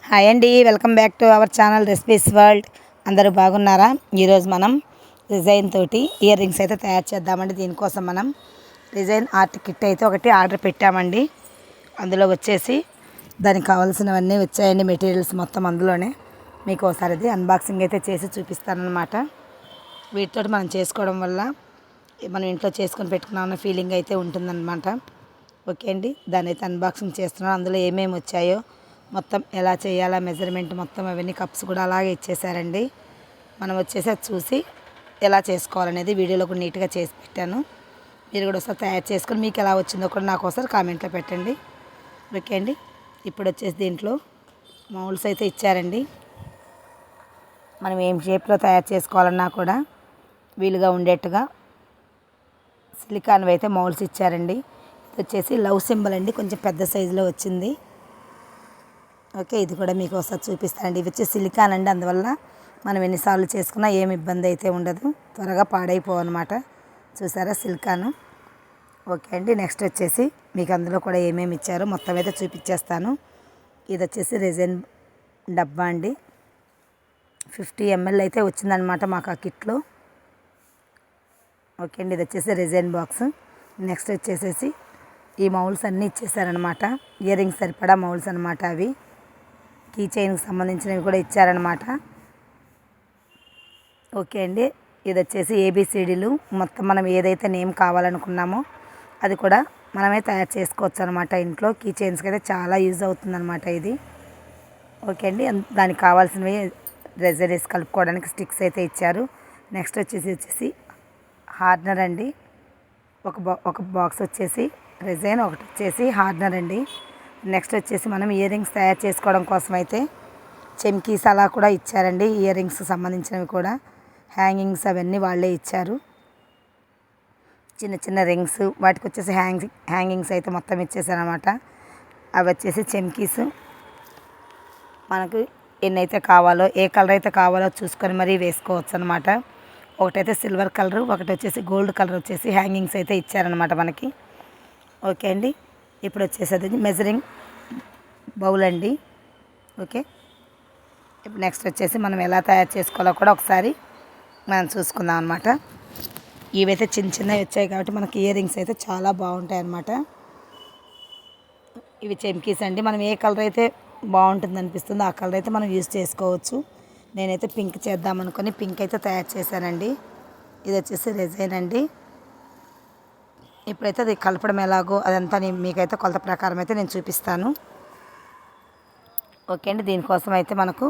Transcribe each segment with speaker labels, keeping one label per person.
Speaker 1: Hi అండి, welcome back to our channel recipes world. అందరూ బాగున్నారా? ఈరోజు మనం డిజైన్ తోటి ఇయర్ రింగ్స్ అయితే తయారు చేద్దామండి. దీనికోసం మనం డిజైన్ ఆర్ట్ కిట్ అయితే ఒకటి ఆర్డర్ పెట్టామండి. అందులో వచ్చేసి దానికి కావాల్సినవన్నీ వచ్చాయండి, మెటీరియల్స్ మొత్తం అందులోనే. మీకు ఒకసారి అది అన్బాక్సింగ్ అయితే చేసి చూపిస్తానన్నమాట. వీటితో మనం చేసుకోవడం వల్ల మనం ఇంట్లో చేసుకొని పెట్టుకున్నామన్న ఫీలింగ్ అయితే ఉంటుందన్నమాట. ఓకే అండి, దాన్ని అయితే అన్బాక్సింగ్ చేస్తున్నాను. అందులో ఏమేమి వచ్చాయో మొత్తం ఎలా చేయాలా మెజర్మెంట్ మొత్తం అవన్నీ కప్స్ కూడా అలాగే ఇచ్చేసారండి. మనం వచ్చేసి అది చూసి ఎలా చేసుకోవాలనేది వీడియోలో కూడా నీట్గా చేసి పెట్టాను. మీరు కూడా ఒకసారి తయారు చేసుకొని మీకు ఎలా వచ్చిందో కూడా నాకు ఒకసారి కామెంట్లో పెట్టండి. ఓకే అండి, ఇప్పుడు వచ్చేసి దీంట్లో మౌల్డ్స్ అయితే ఇచ్చారండి. మనం ఏం షేప్లో తయారు చేసుకోవాలన్నా కూడా వీలుగా ఉండేట్టుగా సిలికాన్వి అయితే మౌల్డ్స్ ఇచ్చారండి. ఇది వచ్చేసి లవ్ సింబల్ అండి, కొంచెం పెద్ద సైజులో వచ్చింది. ఓకే, ఇది కూడా మీకు ఒకసారి చూపిస్తానండి. ఇవి వచ్చి సిలికాన్ అండి, అందువల్ల మనం ఎన్నిసార్లు చేసుకున్నా ఏమి ఇబ్బంది అయితే ఉండదు, త్వరగా పాడైపోవన్నమాట. చూసారా సిలికాను. ఓకే అండి, నెక్స్ట్ వచ్చేసి మీకు అందులో కూడా ఏమేమి ఇచ్చారో మొత్తం అయితే చూపించేస్తాను. ఇది వచ్చేసి రెజిన్ డబ్బా అండి, 50 ml అయితే వచ్చిందనమాట మాకు ఆ కిట్లో. ఓకే అండి, ఇది వచ్చేసి రెజిన్ బాక్స్. నెక్స్ట్ వచ్చేసేసి ఈ మౌల్స్ అన్నీ ఇచ్చేసారనమాట. ఇయర్ రింగ్స్ సరిపడా మౌల్స్ అనమాట అవి. కీ చైన్కి సంబంధించినవి కూడా ఇచ్చారనమాట. ఓకే అండి, ఇది వచ్చేసి ఏబిసిడీలు మొత్తం మనం ఏదైతే నేమ్ కావాలనుకున్నామో అది కూడా మనమే తయారు చేసుకోవచ్చు అనమాట ఇంట్లో. కీ చైన్స్కి అయితే చాలా యూజ్ అవుతుందన్నమాట ఇది. ఓకే అండి, దానికి కావాల్సినవి రెజర్ వేసి కలుపుకోవడానికి స్టిక్స్ అయితే ఇచ్చారు. నెక్స్ట్ వచ్చేసి హార్డ్నర్ అండి, ఒక బాక్స్ వచ్చేసి రెజైన్, ఒకటి వచ్చేసి హార్డ్నర్ అండి. నెక్స్ట్ వచ్చేసి మనం ఇయర్ రింగ్స్ తయారు చేసుకోవడం కోసం అయితే చెమ్కీస్ అలా కూడా ఇచ్చారండి. ఇయర్ రింగ్స్కి సంబంధించినవి కూడా హ్యాంగింగ్స్ అవన్నీ వాళ్ళే ఇచ్చారు. చిన్న చిన్న రింగ్స్, వాటికి వచ్చేసి హ్యాంగింగ్స్ అయితే మొత్తం ఇచ్చేసారనమాట. అవి వచ్చేసి చెమ్కీస్ మనకు ఎన్నైతే కావాలో, ఏ కలర్ అయితే కావాలో చూసుకొని మరీ వేసుకోవచ్చు అనమాట. ఒకటైతే సిల్వర్ కలర్, ఒకటి వచ్చేసి గోల్డ్ కలర్ వచ్చేసి హ్యాంగింగ్స్ అయితే ఇచ్చారనమాట మనకి. ఓకే అండి, ఇప్పుడు వచ్చేసి అది మెజరింగ్ బౌల్ అండి. ఓకే, ఇప్పుడు నెక్స్ట్ వచ్చేసి మనం ఎలా తయారు చేసుకోవాలో కూడా ఒకసారి మనం చూసుకుందాం అనమాట. ఇవైతే చిన్న చిన్నవి వచ్చాయి కాబట్టి మనకి ఇయర్ రింగ్స్ అయితే చాలా బాగుంటాయి అన్నమాట. ఇవి చెమ్కీస్ అండి, మనం ఏ కలర్ అయితే బాగుంటుంది అనిపిస్తుందో ఆ కలర్ అయితే మనం యూజ్ చేసుకోవచ్చు. నేనైతే పింక్ చేద్దాం అనుకుని పింక్ అయితే తయారు చేశానండి. ఇది వచ్చేసి రెజైన్ అండి. ఇప్పుడైతే అది కలపడం ఎలాగో అదంతా మీకైతే కొలత ప్రకారం అయితే నేను చూపిస్తాను. ఓకే అండి, దీనికోసం అయితే మనకు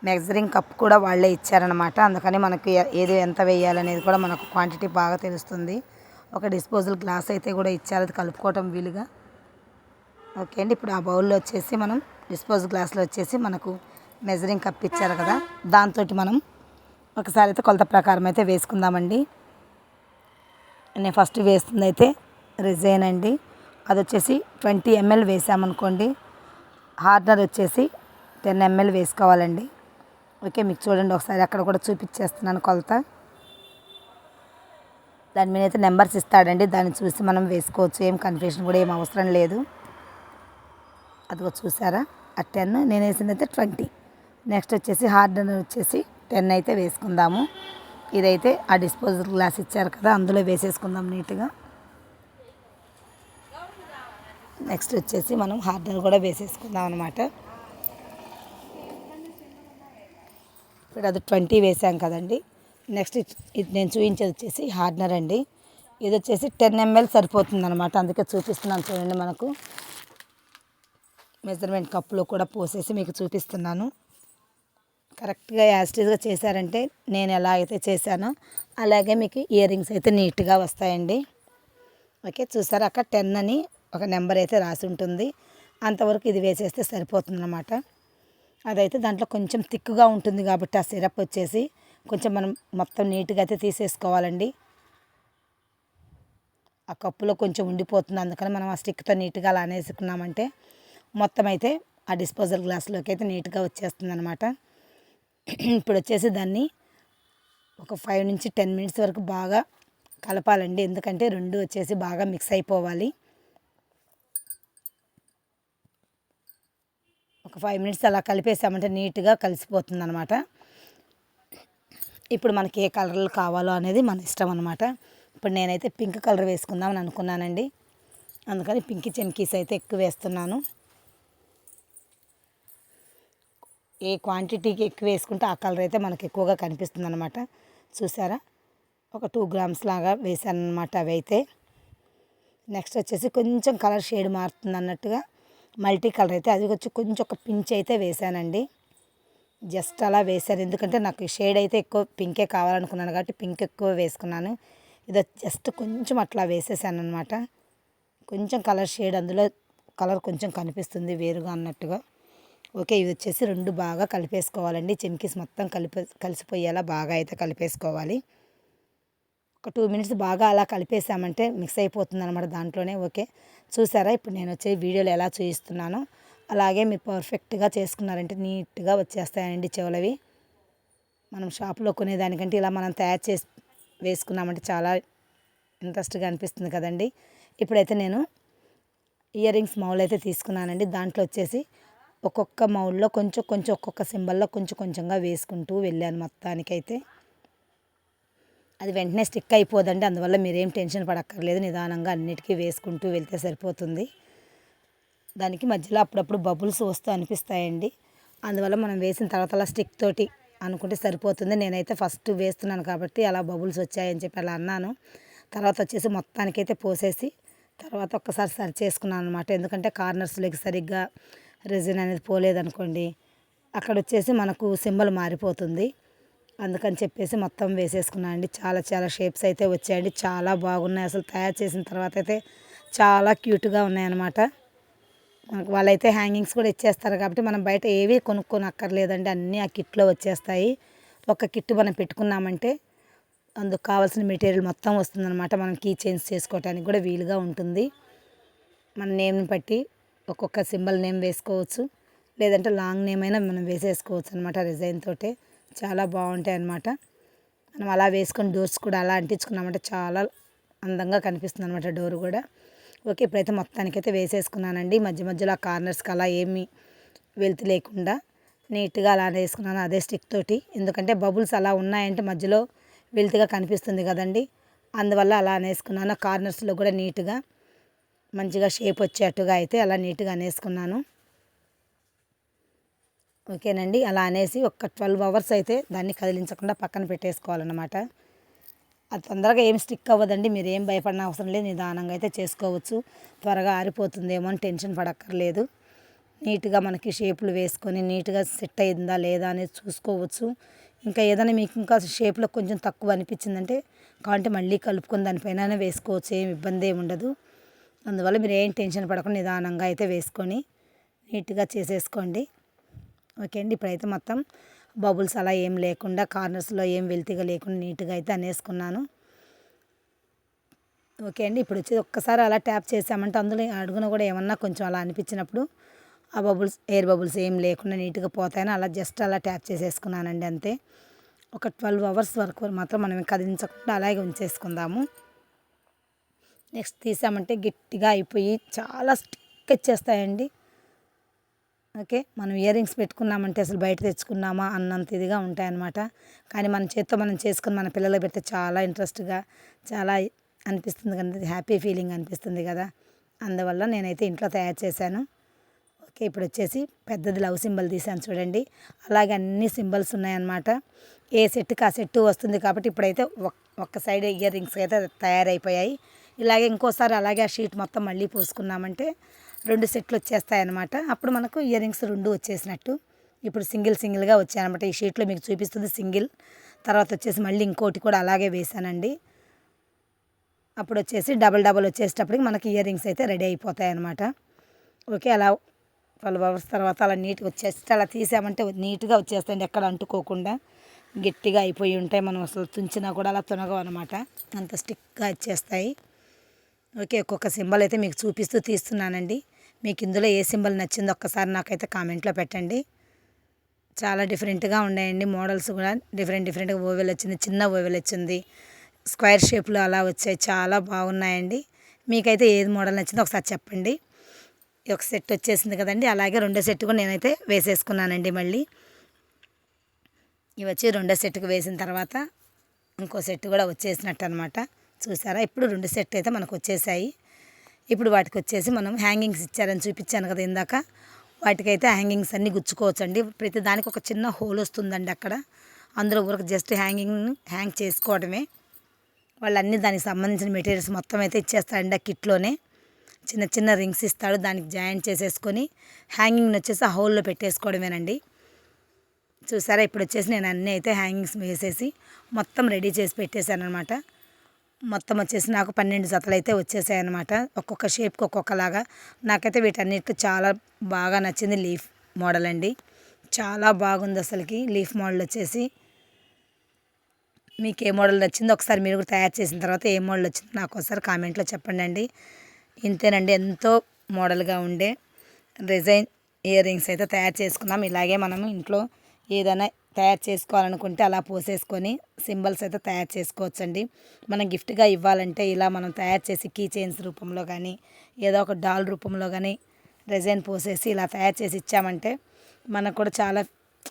Speaker 1: మెజరింగ్ కప్ కూడా వాళ్ళే ఇచ్చారనమాట. అందుకని మనకి ఏది ఎంత వేయాలనేది కూడా మనకు క్వాంటిటీ బాగా తెలుస్తుంది. ఒక డిస్పోజల్ గ్లాస్ అయితే కూడా ఇచ్చారు, అది కలుపుకోవటం వీలుగా. ఓకే అండి, ఇప్పుడు ఆ బౌల్లో వచ్చేసి మనం డిస్పోజల్ గ్లాస్లో వచ్చేసి మనకు మెజరింగ్ కప్ ఇచ్చారు కదా, దాంతో మనం ఒకసారి అయితే కొలత ప్రకారం అయితే వేసుకుందామండి. నేను ఫస్ట్ వేస్తుంది అయితే రెజైన్ అండి, అది వచ్చేసి 20 ml వేసామనుకోండి. హార్డ్నర్ వచ్చేసి 10 ml వేసుకోవాలండి. ఓకే, మీకు చూడండి ఒకసారి అక్కడ కూడా చూపించేస్తున్నాను కొలత. దాని మీద అయితే నెంబర్స్ ఇస్తాడండి, దాన్ని చూసి మనం వేసుకోవచ్చు. ఏం కన్ఫ్యూషన్ కూడా ఏం అవసరం లేదు. అదిగో చూసారా, ఆ 10, నేను వేసింది అయితే 20. నెక్స్ట్ వచ్చేసి హార్డ్నర్ వచ్చేసి 10 అయితే వేసుకుందాము. ఇదైతే ఆ డిస్పోజల్ గ్లాస్ ఇచ్చారు కదా, అందులో వేసేసుకుందాం నీట్గా. నెక్స్ట్ వచ్చేసి మనం హార్డ్నర్ కూడా వేసేసుకుందాం అనమాట. ఇప్పుడు అది 20 వేసాం కదండి. నెక్స్ట్ ఇది నేను చూపించేది వచ్చేసి హార్డ్నర్ అండి. ఇది వచ్చేసి 10 ml సరిపోతుంది అనమాట, అందుకే చూపిస్తున్నాను చూడండి. మనకు మెజర్మెంట్ కప్పులో కూడా పోసేసి మీకు చూపిస్తున్నాను. కరెక్ట్గా యాస్టీజ్గా చేశారంటే నేను ఎలా అయితే చేశానో అలాగే మీకు ఇయర్ రింగ్స్ అయితే నీట్గా వస్తాయండి. ఓకే, చూసారా అక్కడ 10 అని ఒక నెంబర్ అయితే రాసి ఉంటుంది, అంతవరకు ఇది వేసేస్తే సరిపోతుంది అన్నమాట. అదైతే దాంట్లో కొంచెం థిక్గా ఉంటుంది కాబట్టి ఆ సిరప్ వచ్చేసి కొంచెం మనం మొత్తం నీట్గా అయితే తీసేసుకోవాలండి. ఆ కప్పులో కొంచెం ఉండిపోతుంది, అందుకని మనం ఆ స్టిక్తో నీట్గా అలా అనేసుకున్నామంటే మొత్తం అయితే ఆ డిస్పోజల్ గ్లాస్లోకి అయితే నీట్గా వచ్చేస్తుంది అనమాట. ఇప్పుడు వచ్చేసి దాన్ని ఒక 5 నుంచి 10 మినిట్స్ వరకు బాగా కలపాలండి, ఎందుకంటే రెండు వచ్చేసి బాగా మిక్స్ అయిపోవాలి. ఒక 5 మినిట్స్ అలా కలిపేసామంటే నీట్గా కలిసిపోతుంది అనమాట. ఇప్పుడు మనకి ఏ కలర్లు కావాలో అనేది మన ఇష్టం అనమాట. ఇప్పుడు నేనైతే పింక్ కలర్ వేసుకుందామని అనుకున్నానండి, అందుకని పింక్ చెమ్కీస్ అయితే ఎక్కువ వేస్తున్నాను. ఏ క్వాంటిటీకి ఎక్కువ వేసుకుంటే ఆ కలర్ అయితే మనకు ఎక్కువగా కనిపిస్తుంది అనమాట. చూసారా, ఒక 2 గ్రామ్స్ లాగా వేసాను అనమాట అవి అయితే. నెక్స్ట్ వచ్చేసి కొంచెం కలర్ షేడ్ మారుతుంది అన్నట్టుగా మల్టీ కలర్ అయితే అది వచ్చి కొంచెం ఒక పించ్ అయితే వేసానండి. జస్ట్ అలా వేసాను, ఎందుకంటే నాకు ఈ షేడ్ అయితే ఎక్కువ పింకే కావాలనుకున్నాను కాబట్టి పింక్ ఎక్కువ వేసుకున్నాను. ఇది జస్ట్ కొంచెం అట్లా వేసేసాను అనమాట. కొంచెం కలర్ షేడ్ అందులో కలర్ కొంచెం కనిపిస్తుంది వేరుగా అన్నట్టుగా. ఓకే, ఇది వచ్చేసి 2 బాగా కలిపేసుకోవాలండి. చెమ్కీస్ మొత్తం కలిసిపోయేలా బాగా అయితే కలిపేసుకోవాలి. ఒక 2 మినిట్స్ బాగా అలా కలిపేసామంటే మిక్స్ అయిపోతుంది అనమాట దాంట్లోనే. ఓకే, చూసారా, ఇప్పుడు నేను వచ్చే వీడియోలో ఎలా చూపిస్తున్నానో అలాగే మీరు పర్ఫెక్ట్గా చేసుకున్నారంటే నీట్గా వచ్చేస్తాయండి చెవులవి. మనం షాప్లో కొనేదానికంటే ఇలా మనం తయారు చేసి వేసుకున్నామంటే చాలా ఇంట్రెస్ట్గా అనిపిస్తుంది కదండి. ఇప్పుడైతే నేను ఇయర్ రింగ్స్ మౌల్ అయితే తీసుకున్నానండి. దాంట్లో వచ్చేసి ఒక్కొక్క మౌల్లో కొంచెం కొంచెం ఒక్కొక్క సింబల్లో కొంచెం కొంచెంగా వేసుకుంటూ వెళ్ళాను మొత్తానికైతే. అది వెంటనే స్టిక్ అయిపోదండి, అందువల్ల మీరేం టెన్షన్ పడక్కర్లేదు, నిదానంగా అన్నిటికీ వేసుకుంటూ వెళ్తే సరిపోతుంది. దానికి మధ్యలో అప్పుడప్పుడు బబుల్స్ వస్తూ అనిపిస్తాయండి, అందువల్ల మనం వేసిన తర్వాత అలా స్టిక్ తోటి అనుకుంటే సరిపోతుంది. నేనైతే ఫస్ట్ వేస్తున్నాను కాబట్టి అలా బబుల్స్ వచ్చాయని చెప్పి అలా అన్నాను. తర్వాత వచ్చేసి మొత్తానికైతే పోసేసి తర్వాత ఒక్కసారి సరి చేసుకున్నాను అనమాట. ఎందుకంటే కార్నర్స్లోకి సరిగ్గా రెజిన్ అనేది పోలేదనుకోండి, అక్కడ వచ్చేసి మనకు సింబల్ మారిపోతుంది. అందుకని చెప్పేసి మొత్తం వేసేసుకున్నాను అండి. చాలా చాలా షేప్స్ అయితే వచ్చాయండి, చాలా బాగున్నాయి. అసలు తయారు చేసిన తర్వాత అయితే చాలా క్యూట్గా ఉన్నాయన్నమాట. మనకు వాళ్ళైతే హ్యాంగింగ్స్ కూడా ఇచ్చేస్తారు కాబట్టి మనం బయట ఏవి కొనుక్కోనక్కర్లేదండి, అన్నీ ఆ కిట్లో వచ్చేస్తాయి. ఒక కిట్ మనం పెట్టుకున్నామంటే అందుకు కావాల్సిన మెటీరియల్ మొత్తం వస్తుందన్నమాట. మనం కీ చైన్స్ చేసుకోవడానికి కూడా వీలుగా ఉంటుంది. మన నేమ్ని బట్టి ఒక్కొక్క సింబల్ నేమ్ వేసుకోవచ్చు, లేదంటే లాంగ్ నేమ్ అయినా మనం వేసేసుకోవచ్చు అనమాట. డిజైన్ తోటే చాలా బాగుంటాయి అన్నమాట. మనం అలా వేసుకొని డోర్స్ కూడా అలా అంటించుకున్నామంటే చాలా అందంగా కనిపిస్తుంది అనమాట డోర్ కూడా. ఓకే, ఇప్పుడైతే మొత్తానికైతే వేసేసుకున్నానండి. మధ్య మధ్యలో ఆ కార్నర్స్కి అలా ఏమీ వెళ్తు లేకుండా నీట్గా అలా వేసుకున్నాను అదే స్టిక్ తోటి. ఎందుకంటే బబుల్స్ అలా ఉన్నాయంటే మధ్యలో వెళ్తుగా కనిపిస్తుంది కదండి, అందువల్ల అలా అనేసుకున్నాను. కార్నర్స్లో కూడా నీట్గా మంచిగా షేప్ వచ్చేట్టుగా అయితే అలా నీట్గా అనేసుకున్నాను. ఓకేనండి, అలా అనేసి ఒక 12 అవర్స్ అయితే దాన్ని కదిలించకుండా పక్కన పెట్టేసుకోవాలన్నమాట. అది తొందరగా ఏం స్టిక్ అవ్వదండి, మీరు ఏం భయపడిన అవసరం లేదు, నిదానంగా అయితే చేసుకోవచ్చు. త్వరగా ఆరిపోతుందేమో అని టెన్షన్ పడక్కర్లేదు. నీట్గా మనకి షేపులు వేసుకొని నీట్గా సెట్ అయిందా లేదా అనేది చూసుకోవచ్చు. ఇంకా ఏదైనా మీకు ఇంకా షేప్లో కొంచెం తక్కువ అనిపించిందంటే కావాలంటే మళ్ళీ కలుపుకొని దానిపైన వేసుకోవచ్చు, ఏం ఇబ్బంది ఏమి ఉండదు. అందువల్ల మీరు ఏం టెన్షన్ పడకుండా నిదానంగా అయితే వేసుకొని నీట్గా చేసేసుకోండి. ఓకే అండి, ఇప్పుడైతే మొత్తం బబుల్స్ అలా ఏం లేకుండా కార్నర్స్లో ఏం వెల్తిగా లేకుండా నీట్గా అయితే అనేసుకున్నాను. ఓకే అండి, ఇప్పుడు వచ్చి ఒక్కసారి అలా ట్యాప్ చేసామంటే అందులో అడుగున కూడా ఏమన్నా కొంచెం అలా అనిపించినప్పుడు ఆ బబుల్స్ ఎయిర్ బబుల్స్ ఏం లేకుండా నీట్గా పోతాయని అలా జస్ట్ అలా ట్యాప్ చేసేసుకున్నానండి అంతే. ఒక 12 అవర్స్ వరకు మాత్రం మనం కదిలించకుండా అలాగే ఉంచేసుకుందాము. నెక్స్ట్ తీసామంటే గట్టిగా అయిపోయి చాలా స్టిక్ వచ్చేస్తాయండి. ఓకే, మనం ఇయర్ రింగ్స్ పెట్టుకున్నామంటే అసలు బయట తెచ్చుకున్నామా అన్నంత ఇదిగా ఉంటాయన్నమాట. కానీ మన చేత్తో మనం చేసుకుని మన పిల్లలకు పెడితే చాలా ఇంట్రెస్ట్గా చాలా అనిపిస్తుంది కదా, హ్యాపీ ఫీలింగ్ అనిపిస్తుంది కదా, అందువల్ల నేనైతే ఇంట్లో తయారు చేశాను. ఓకే, ఇప్పుడు వచ్చేసి పెద్దది లవ్ సింబల్ తీసాను చూడండి, అలాగే అన్ని సింబల్స్ ఉన్నాయన్నమాట. ఏ సెట్కి ఆ సెట్ వస్తుంది కాబట్టి ఇప్పుడైతే ఒక్క సైడ్ ఇయర్ రింగ్స్ అయితే తయారైపోయాయి. ఇలాగే ఇంకోసారి అలాగే ఆ షీట్ మొత్తం మళ్ళీ పోసుకున్నామంటే 2 సెట్లు వచ్చేస్తాయన్నమాట. అప్పుడు మనకు ఇయర్ రింగ్స్ 2 వచ్చేసినట్టు. ఇప్పుడు సింగిల్గా వచ్చాయన్నమాట. ఈ షీట్లో మీకు చూపిస్తుంది సింగిల్, తర్వాత వచ్చేసి మళ్ళీ ఇంకోటి కూడా అలాగే వేసానండి. అప్పుడు వచ్చేసి డబల్ వచ్చేటప్పటికి మనకి ఇయర్ రింగ్స్ అయితే రెడీ అయిపోతాయి అన్నమాట. ఓకే, అలా 12 అవర్స్ తర్వాత అలా నీట్గా వచ్చేస్తే అలా తీసామంటే నీట్గా వచ్చేస్తాయండి, ఎక్కడ అంటుకోకుండా గట్టిగా అయిపోయి ఉంటాయి. మనం అసలు తుంచినా కూడా అలా తునగవు అనమాట, అంత స్టిక్గా వచ్చేస్తాయి. ఓకే, ఒక్కొక్క సింబల్ అయితే మీకు చూపిస్తూ తీస్తున్నానండి. మీకు ఇందులో ఏ సింబల్ నచ్చిందో ఒక్కసారి నాకైతే కామెంట్లో పెట్టండి. చాలా డిఫరెంట్గా ఉన్నాయండి మోడల్స్ కూడా, డిఫరెంట్గా ఓవెల్ వచ్చింది, చిన్న ఓవెల్ వచ్చింది, స్క్వేర్ షేప్లో అలా వచ్చాయి, చాలా బాగున్నాయండి. మీకైతే ఏది మోడల్ నచ్చిందో ఒకసారి చెప్పండి. ఒక సెట్ వచ్చేసింది కదండి. అలాగే రెండో సెట్ కూడా నేనైతే వేసేసుకున్నానండి. మళ్ళీ ఇవి వచ్చి రెండో సెట్కి వేసిన తర్వాత ఇంకో సెట్ కూడా వచ్చేసినట్టు అనమాట. చూసారా, ఇప్పుడు 2 సెట్ అయితే మనకు వచ్చేసాయి. ఇప్పుడు వాటికి వచ్చేసి మనం హ్యాంగింగ్స్ ఇచ్చారని చూపించాను కదా ఇందాక, వాటికైతే హ్యాంగింగ్స్ అన్నీ గుచ్చుకోవచ్చండి. ప్రతి దానికి ఒక చిన్న హోల్ వస్తుందండి అక్కడ. అందులో వరకు జస్ట్ హ్యాంగ్ చేసుకోవడమే. వాళ్ళు అన్నీ దానికి సంబంధించిన మెటీరియల్స్ మొత్తం అయితే ఇచ్చేస్తారండి. ఆ కిట్లోనే చిన్న చిన్న రింగ్స్ ఇస్తాడు, దానికి జాయింట్ చేసేసుకొని హ్యాంగింగ్ని వచ్చేసి ఆ హోల్లో పెట్టేసుకోవడమేనండి. చూసారా, ఇప్పుడు వచ్చేసి నేను అన్నీ అయితే హ్యాంగింగ్స్ వేసేసి మొత్తం రెడీ చేసి పెట్టేశాను అనమాట. మొత్తం వచ్చేసి నాకు 12 జతలు అయితే వచ్చేసాయి అనమాట. ఒక్కొక్క షేప్కి ఒక్కొక్కలాగా. నాకైతే వీటన్నిటిలో చాలా బాగా నచ్చింది లీఫ్ మోడల్ అండి. చాలా బాగుంది అసలుకి లీఫ్ మోడల్ వచ్చేసి. మీకు ఏ మోడల్ నచ్చిందో ఒకసారి మీరు కూడా తయారు చేసిన తర్వాత ఏ మోడల్ వచ్చిందో నాకు ఒకసారి కామెంట్లో చెప్పండి అండి. ఇంతేనండి, ఎంతో మోడల్గా ఉండే డిజైన్ ఇయర్ రింగ్స్ అయితే తయారు చేసుకున్నాం. ఇలాగే మనం ఇంట్లో ఏదైనా తయారు చేసుకోవాలనుకుంటే అలా పోసేసుకొని సింబల్స్ అయితే తయారు చేసుకోవచ్చండి. మనం గిఫ్ట్గా ఇవ్వాలంటే ఇలా మనం తయారు చేసి కీ చైన్స్ రూపంలో కానీ ఏదో ఒక డాల్ రూపంలో కానీ డిజైన్ పోసేసి ఇలా తయారు చేసి ఇచ్చామంటే మనకు కూడా చాలా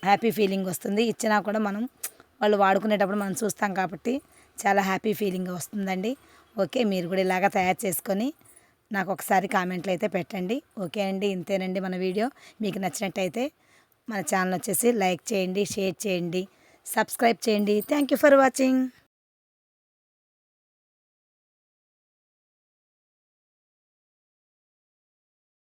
Speaker 1: హ్యాపీ ఫీలింగ్ వస్తుంది. ఇచ్చినా కూడా మనం వాళ్ళు వాడుకునేటప్పుడు మనం చూస్తాం కాబట్టి చాలా హ్యాపీ ఫీలింగ్ వస్తుందండి. ఓకే, మీరు కూడా ఇలాగా తయారు చేసుకొని నాకు ఒకసారి కామెంట్లు అయితే పెట్టండి. ఓకే అండి, ఇంతేనండి మన వీడియో. మీకు నచ్చినట్టయితే మన ఛానల్ వచ్చేసి లైక్ చేయండి, షేర్ చేయండి, సబ్స్క్రైబ్ చేయండి. Thank you for watching.